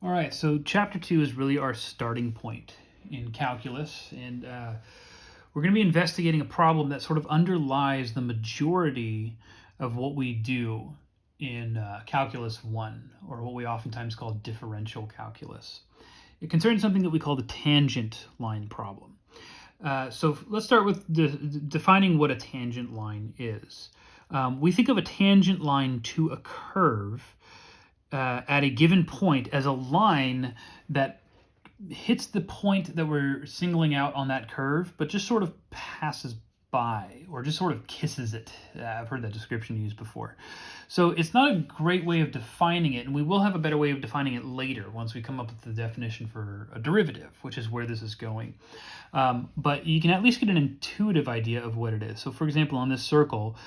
All right, so chapter 2 is really our starting point in calculus, and we're going to be investigating a problem that sort of underlies the majority of what we do in calculus 1, or what we oftentimes call differential calculus. It concerns something that we call the tangent line problem. So let's start with defining what a tangent line is. We think of a tangent line to a curve at a given point as a line that hits the point that we're singling out on that curve, but just sort of passes by or just sort of kisses it. I've heard that description used before. So it's not a great way of defining it, and we will have a better way of defining it later once we come up with the definition for a derivative, which is where this is going. But you can at least get an intuitive idea of what it is. So for example, on this circle,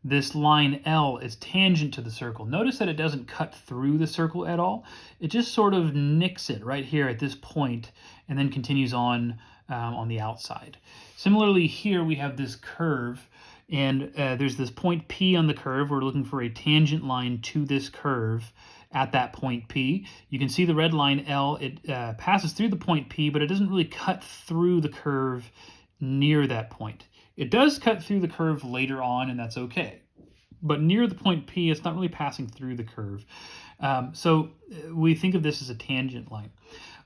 this line L is tangent to the circle. Notice that it doesn't cut through the circle at all. It just sort of nicks it right here at this point and then continues on the outside. Similarly, here we have this curve, and there's this point P on the curve. We're looking for a tangent line to this curve at that point P. You can see the red line L. It passes through the point P, but it doesn't really cut through the curve near that point. It does cut through the curve later on, and that's okay. But near the point P, it's not really passing through the curve. So we think of this as a tangent line.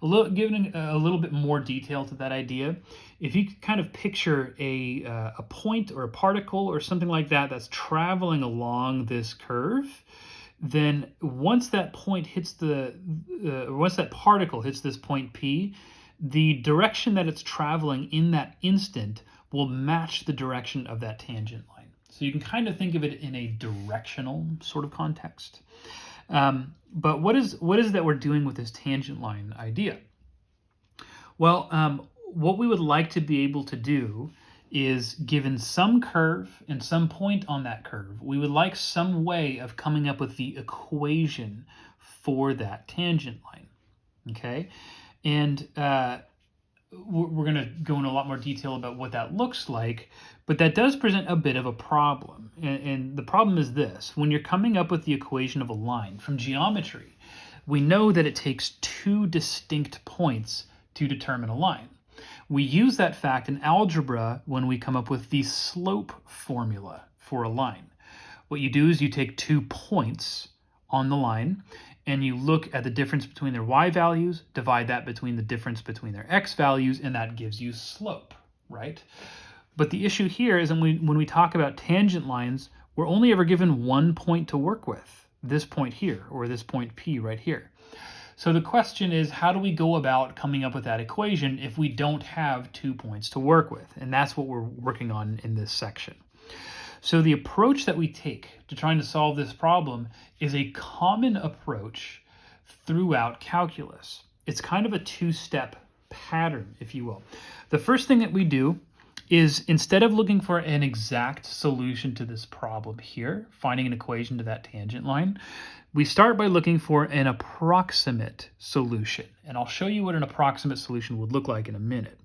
Giving a little bit more detail to that idea, if you kind of picture a point or a particle or something like that that's traveling along this curve, then once that point hits once that particle hits this point P, the direction that it's traveling in that instant will match the direction of that tangent line. So you can kind of think of it in a directional sort of context. But what is it that we're doing with this tangent line idea? Well, what we would like to be able to do is, given some curve and some point on that curve, we would like some way of coming up with the equation for that tangent line. Okay? And we're going to go into a lot more detail about what that looks like, but that does present a bit of a problem. And the problem is this: when you're coming up with the equation of a line from geometry, we know that it takes two distinct points to determine a line. We use that fact in algebra when we come up with the slope formula for a line. What you do is you take 2 points on the line, and you look at the difference between their y values, divide that between the difference between their x values, and that gives you slope, right? But the issue here is when we talk about tangent lines, we're only ever given 1 point to work with, this point here, or this point P right here. So the question is, how do we go about coming up with that equation if we don't have 2 points to work with? And that's what we're working on in this section. So the approach that we take to trying to solve this problem is a common approach throughout calculus. It's kind of a two-step pattern, if you will. The first thing that we do is, instead of looking for an exact solution to this problem here, finding an equation to that tangent line, we start by looking for an approximate solution. And I'll show you what an approximate solution would look like in a minute.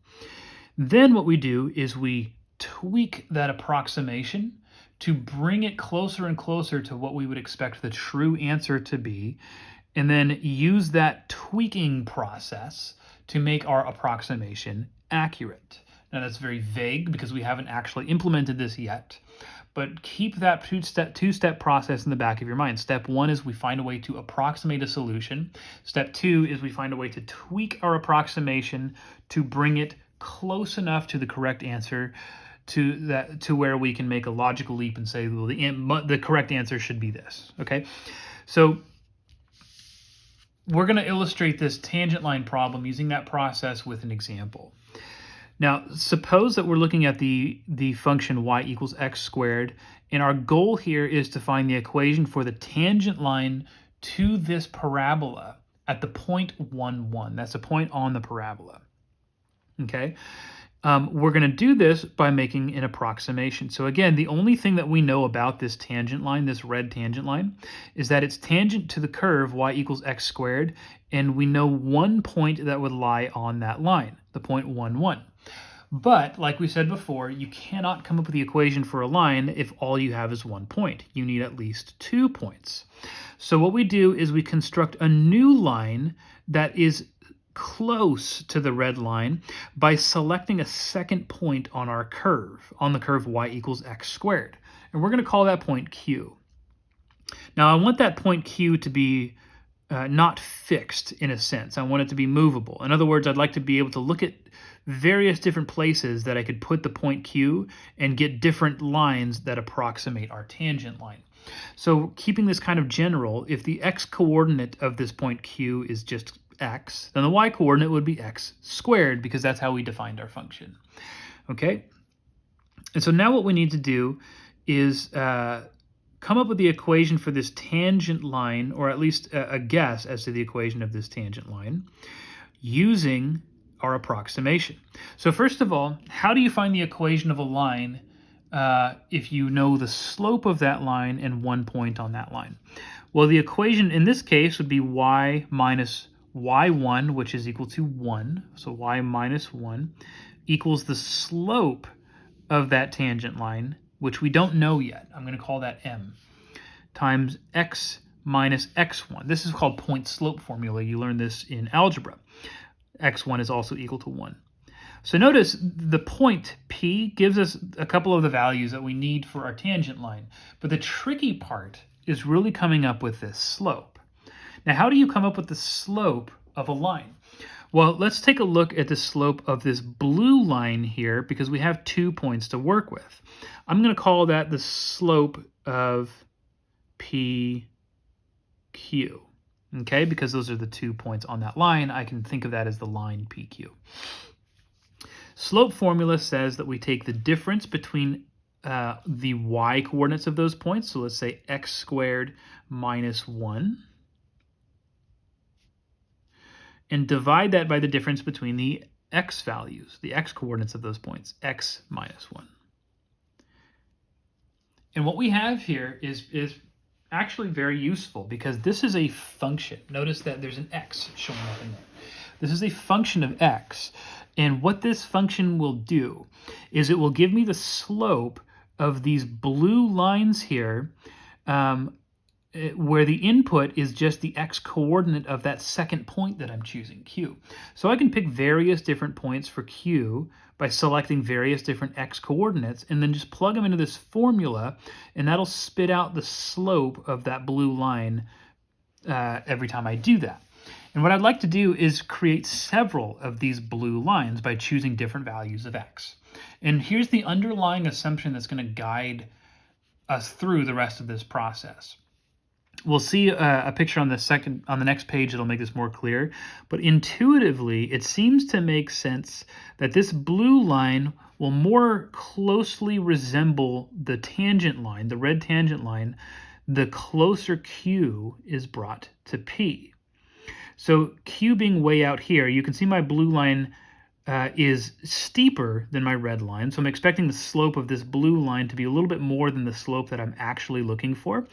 Then what we do is we tweak that approximation to bring it closer and closer to what we would expect the true answer to be, and then use that tweaking process to make our approximation accurate. Now that's very vague because we haven't actually implemented this yet, but keep that two-step process in the back of your mind. Step 1 is we find a way to approximate a solution. Step 2 is we find a way to tweak our approximation to bring it close enough to the correct answer to where we can make a logical leap and say, well, the correct answer should be this. Okay, so we're going to illustrate this tangent line problem using that process with an example. Now, suppose that we're looking at the function y equals x squared, and our goal here is to find the equation for the tangent line to this parabola at the point 1, 1. That's a point on the parabola. Okay, we're going to do this by making an approximation. So again, the only thing that we know about this tangent line, this red tangent line, is that it's tangent to the curve y equals x squared, and we know one point that would lie on that line, the point 1, 1. But like we said before, you cannot come up with the equation for a line if all you have is 1 point. You need at least 2 points. So what we do is we construct a new line that is close to the red line by selecting a second point on our curve, on the curve y equals x squared. And we're going to call that point Q. Now I want that point Q to be not fixed in a sense. I want it to be movable. In other words, I'd like to be able to look at various different places that I could put the point Q and get different lines that approximate our tangent line. So keeping this kind of general, if the x coordinate of this point Q is just x, then the y coordinate would be x squared, because that's how we defined our function. Okay? And so now what we need to do is come up with the equation for this tangent line, or at least a guess as to the equation of this tangent line, using our approximation. So first of all, how do you find the equation of a line if you know the slope of that line and 1 point on that line? Well, the equation in this case would be y minus y1, which is equal to 1. So y minus 1 equals the slope of that tangent line, which we don't know yet. I'm going to call that m, times x minus x1. This is called point slope formula. You learned this in algebra. x1 is also equal to 1. So notice the point P gives us a couple of the values that we need for our tangent line. But the tricky part is really coming up with this slope. Now, how do you come up with the slope of a line? Well, let's take a look at the slope of this blue line here, because we have 2 points to work with. I'm going to call that the slope of PQ. Okay, because those are the 2 points on that line, I can think of that as the line PQ. Slope formula says that we take the difference between the y coordinates of those points, so let's say x squared minus 1, and divide that by the difference between the x values, the x coordinates of those points, x minus 1. And what we have here is actually very useful, because this is a function. Notice that there's an x showing up in there. This is a function of x. And what this function will do is it will give me the slope of these blue lines here, where the input is just the x coordinate of that second point that I'm choosing, Q. So I can pick various different points for Q by selecting various different x coordinates, and then just plug them into this formula, and that'll spit out the slope of that blue line every time I do that. And what I'd like to do is create several of these blue lines by choosing different values of x. And here's the underlying assumption that's going to guide us through the rest of this process. We'll see a picture on the next page that'll make this more clear, but intuitively it seems to make sense that this blue line will more closely resemble the tangent line, the red tangent line, the closer Q is brought to P. So Q being way out here, you can see my blue line is steeper than my red line. So I'm expecting the slope of this blue line to be a little bit more than the slope that I'm actually looking for.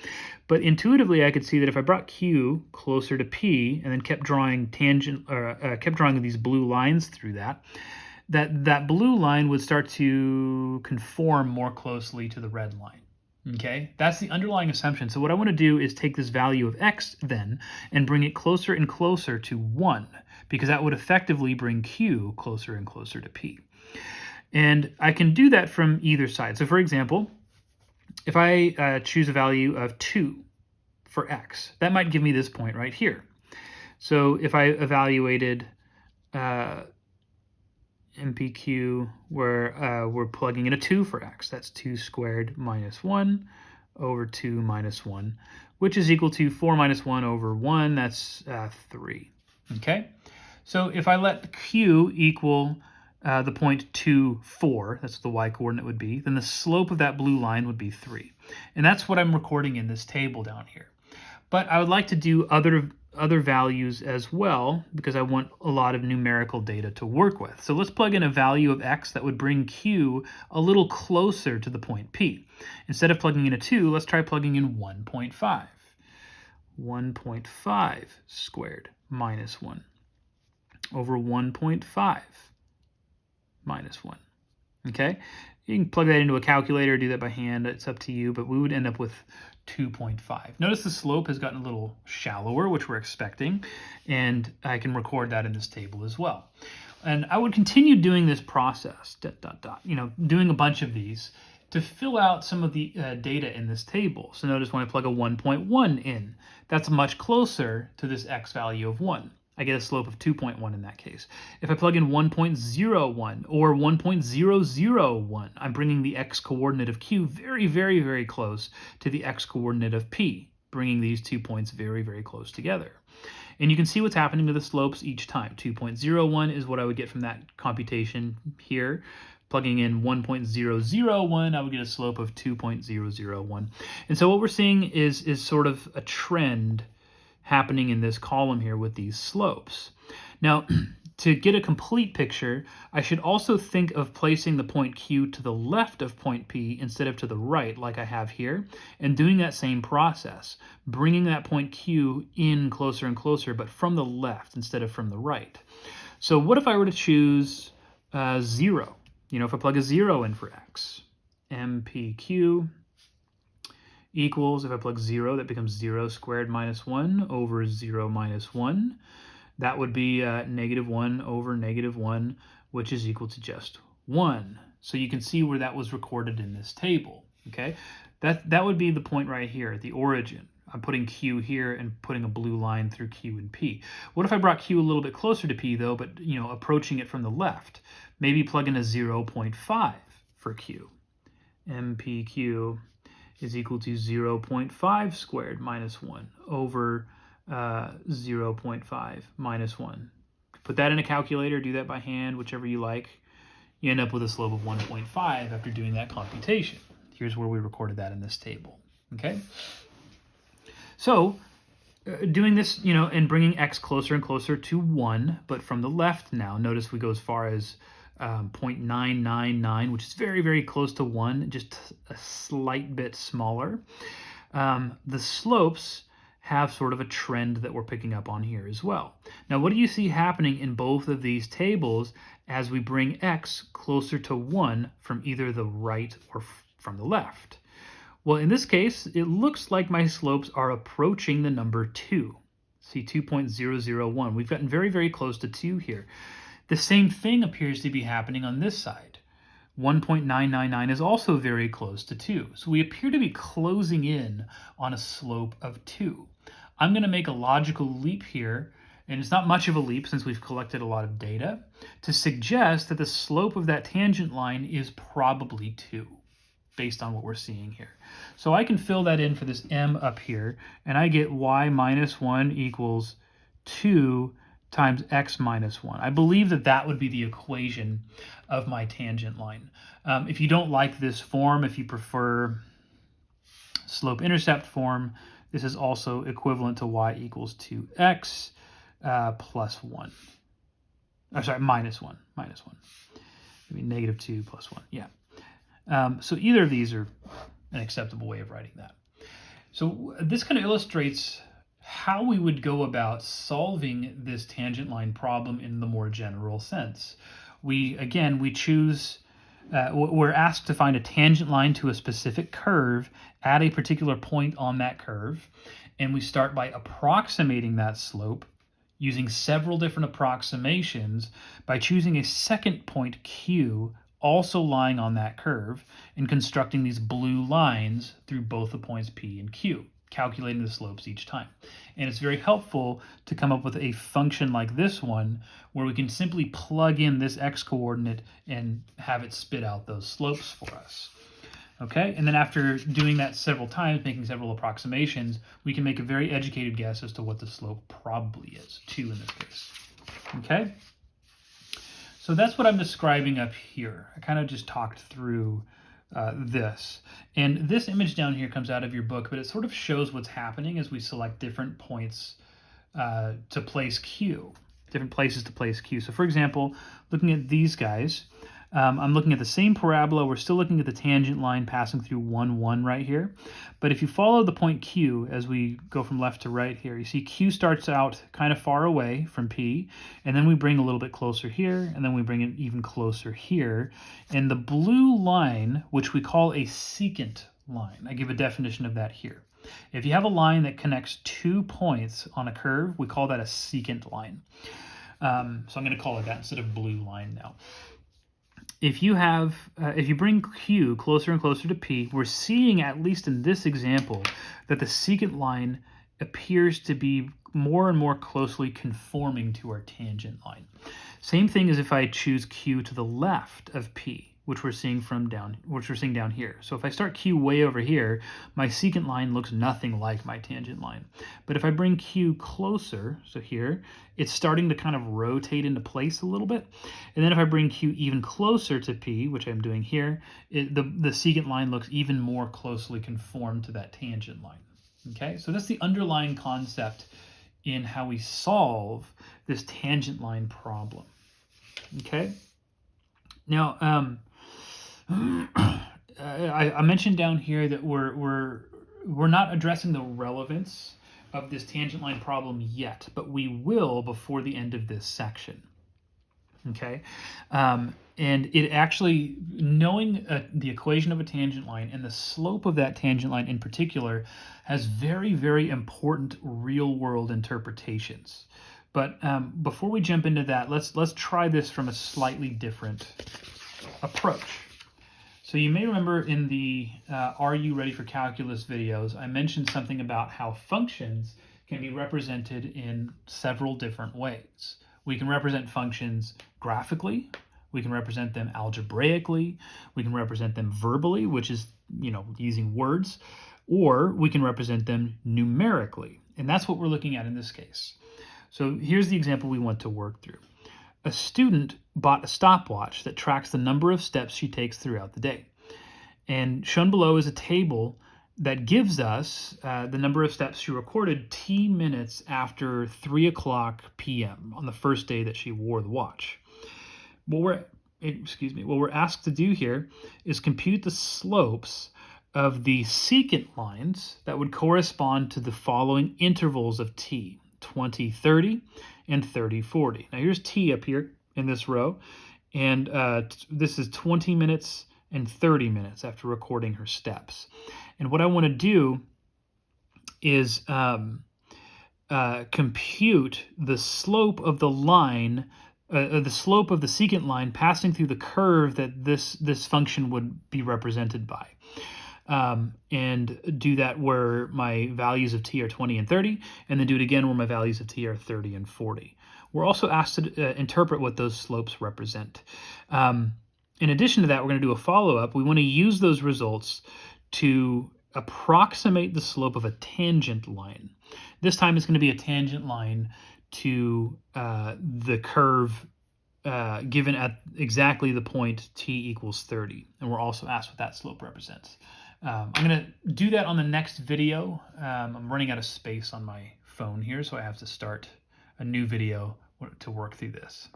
But intuitively, I could see that if I brought Q closer to P and then kept drawing these blue lines through that blue line would start to conform more closely to the red line. Okay, that's the underlying assumption. So what I want to do is take this value of x then and bring it closer and closer to 1, because that would effectively bring Q closer and closer to P. And I can do that from either side. So for example, if I choose a value of 2 for x, that might give me this point right here. So if I evaluated MPQ, where we're plugging in a 2 for x. That's 2 squared minus 1 over 2 minus 1, which is equal to 4 minus 1 over 1. That's 3. Okay? So if I let Q equal the point 2, 4, that's what the y coordinate would be, then the slope of that blue line would be 3. And that's what I'm recording in this table down here. But I would like to do other values as well, because I want a lot of numerical data to work with. So let's plug in a value of x that would bring Q a little closer to the point P. Instead of plugging in a 2, let's try plugging in 1.5. 1.5 squared minus 1 over 1.5 minus 1. Okay, you can plug that into a calculator, do that by hand, it's up to you, but we would end up with 2.5. Notice the slope has gotten a little shallower, which we're expecting, and I can record that in this table as well. And I would continue doing this process, doing a bunch of these to fill out some of the data in this table. So notice when I plug a 1.1 in, that's much closer to this x value of 1. I get a slope of 2.1 in that case. If I plug in 1.01 or 1.001, I'm bringing the x coordinate of q very, very, very close to the x coordinate of p, bringing these 2 points very, very close together. And you can see what's happening to the slopes each time. 2.01 is what I would get from that computation here. Plugging in 1.001, I would get a slope of 2.001. And so what we're seeing is sort of a trend happening in this column here with these slopes. Now, to get a complete picture, I should also think of placing the point Q to the left of point P instead of to the right, like I have here, and doing that same process, bringing that point Q in closer and closer, but from the left instead of from the right. So what if I were to choose 0? If I plug a 0 in for x, MPQ equals, if I plug 0, that becomes 0 squared minus 1 over 0 minus 1. That would be negative 1 over negative 1, which is equal to just 1. So you can see where that was recorded in this table. Okay, that would be the point right here at the origin. I'm putting Q here and putting a blue line through Q and P. What if I brought Q a little bit closer to P though, but approaching it from the left? Maybe plug in a 0.5 for Q. MPQ is equal to 0.5 squared minus 1 over 0.5 minus 1. Put that in a calculator, do that by hand, whichever you like. You end up with a slope of 1.5 after doing that computation. Here's where we recorded that in this table. Okay? So, doing this, and bringing x closer and closer to 1, but from the left now. Notice we go as far as 0.999, which is very, very close to 1, just a slight bit smaller. The slopes have sort of a trend that we're picking up on here as well. Now, what do you see happening in both of these tables as we bring x closer to 1 from either the right or from the left? Well, in this case, it looks like my slopes are approaching the number 2. See, 2.001. We've gotten very, very close to 2 here. The same thing appears to be happening on this side. 1.999 is also very close to 2. So we appear to be closing in on a slope of 2. I'm going to make a logical leap here, and it's not much of a leap since we've collected a lot of data, to suggest that the slope of that tangent line is probably 2, based on what we're seeing here. So I can fill that in for this m up here, and I get y minus 1 equals 2 times x minus 1. I believe that would be the equation of my tangent line. If you don't like this form, if you prefer slope-intercept form, this is also equivalent to y equals 2x plus 1. I'm sorry, minus 1. Maybe negative 2 plus 1, yeah. So either of these are an acceptable way of writing that. So this kind of illustrates how we would go about solving this tangent line problem in the more general sense. We're asked to find a tangent line to a specific curve at a particular point on that curve, and we start by approximating that slope using several different approximations by choosing a second point Q also lying on that curve and constructing these blue lines through both the points P and Q, calculating the slopes each time. And it's very helpful to come up with a function like this one where we can simply plug in this x coordinate and have it spit out those slopes for us. Okay, and then after doing that several times, making several approximations, we can make a very educated guess as to what the slope probably is, 2 in this case. Okay, so that's what I'm describing up here. I kind of just talked through this. And this image down here comes out of your book, but it sort of shows what's happening as we select different points to place Q, different places to place Q. So for example, looking at these guys, I'm looking at the same parabola. We're still looking at the tangent line passing through 1, 1 right here. But if you follow the point Q as we go from left to right here, you see Q starts out kind of far away from P, and then we bring a little bit closer here, and then we bring it even closer here. And the blue line, which we call a secant line, I give a definition of that here. If you have a line that connects 2 points on a curve, we call that a secant line. So I'm going to call it that instead of blue line now. If you bring Q closer and closer to P, we're seeing, at least in this example, that the secant line appears to be more and more closely conforming to our tangent line. Same thing as if I choose Q to the left of P, which we're seeing down here. So if I start Q way over here, my secant line looks nothing like my tangent line. But if I bring Q closer, so here, it's starting to kind of rotate into place a little bit. And then if I bring Q even closer to P, which I'm doing here, the secant line looks even more closely conformed to that tangent line. Okay, so that's the underlying concept in how we solve this tangent line problem. Okay, now I mentioned down here that we're not addressing the relevance of this tangent line problem yet, but we will before the end of this section. Okay, and it actually, knowing the equation of a tangent line and the slope of that tangent line in particular has very, very important real-world interpretations. But before we jump into that, let's try this from a slightly different approach. So you may remember in the Are You Ready for Calculus videos, I mentioned something about how functions can be represented in several different ways. We can represent functions graphically, we can represent them algebraically, we can represent them verbally, which is, using words, or we can represent them numerically. And that's what we're looking at in this case. So here's the example we want to work through. A student bought a stopwatch that tracks the number of steps she takes throughout the day. And shown below is a table that gives us the number of steps she recorded T minutes after 3 o'clock p.m. on the first day that she wore the watch. What we're asked to do here is compute the slopes of the secant lines that would correspond to the following intervals of T: 20, 30, and 30, 40. Now here's T up here in this row, and this is 20 minutes and 30 minutes after recording her steps. And what I want to do is compute the slope of the line, the slope of the secant line passing through the curve that this function would be represented by. And do that where my values of T are 20 and 30, and then do it again where my values of T are 30 and 40. We're also asked to interpret what those slopes represent. In addition to that, we're going to do a follow-up. We want to use those results to approximate the slope of a tangent line. This time it's going to be a tangent line to the curve given at exactly the point T equals 30. And we're also asked what that slope represents. I'm going to do that on the next video. I'm running out of space on my phone here, so I have to start a new video to work through this.